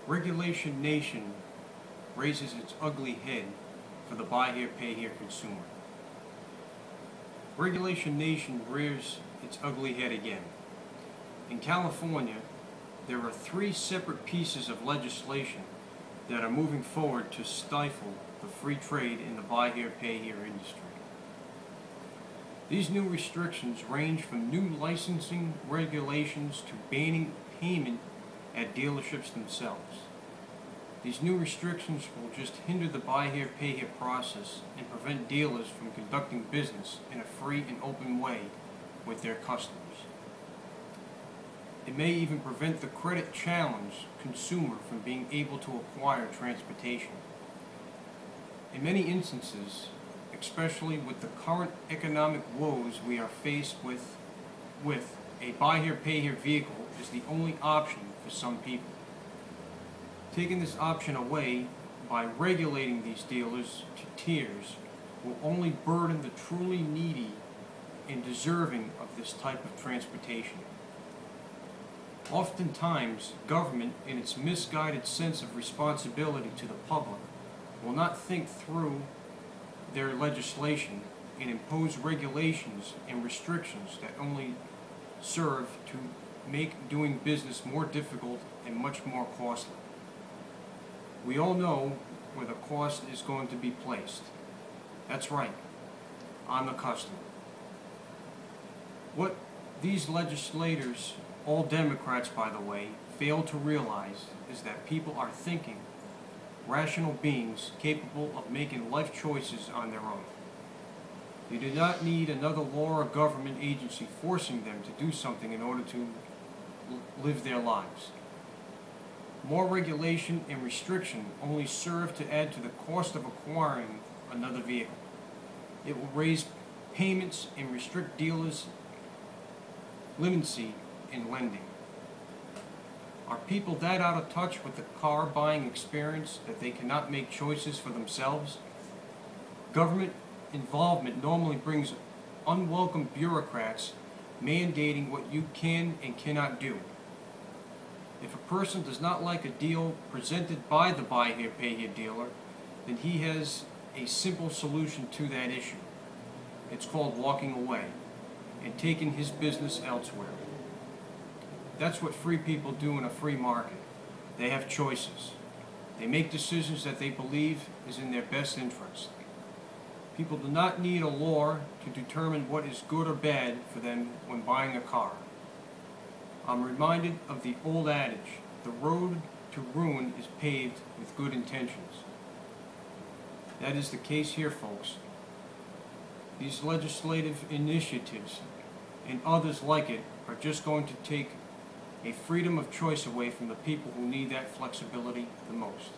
Regulation Nation raises its ugly head for the buy here, pay here consumer. Regulation Nation rears its ugly head again. In California, there are 3 separate pieces of legislation that are moving forward to stifle the free trade in the buy here, pay here industry. These new restrictions range from new licensing regulations to banning payment at dealerships themselves. These new restrictions will just hinder the buy here, pay here process and prevent dealers from conducting business in a free and open way with their customers. It may even prevent the credit challenged consumer from being able to acquire transportation. In many instances, especially with the current economic woes we are faced with a buy here, pay here vehicle is the only option for some people. Taking this option away by regulating these dealers to tiers will only burden the truly needy and deserving of this type of transportation. Oftentimes, government, in its misguided sense of responsibility to the public, will not think through their legislation and impose regulations and restrictions that only serve to make doing business more difficult and much more costly. We all know where the cost is going to be placed. That's right, on the customer. What these legislators, all Democrats by the way, fail to realize is that people are thinking, rational beings capable of making life choices on their own. They do not need another law or government agency forcing them to do something in order to live their lives. More regulation and restriction only serve to add to the cost of acquiring another vehicle. It will raise payments and restrict dealers' leniency in lending. Are people that out of touch with the car buying experience that they cannot make choices for themselves? Government involvement normally brings unwelcome bureaucrats mandating what you can and cannot do. If a person does not like a deal presented by the buy here, pay here dealer, then he has a simple solution to that issue. It's called walking away and taking his business elsewhere. That's what free people do in a free market. They have choices. They make decisions that they believe is in their best interest. People do not need a law to determine what is good or bad for them when buying a car. I'm reminded of the old adage, the road to ruin is paved with good intentions. That is the case here, folks. These legislative initiatives and others like it are just going to take a freedom of choice away from the people who need that flexibility the most.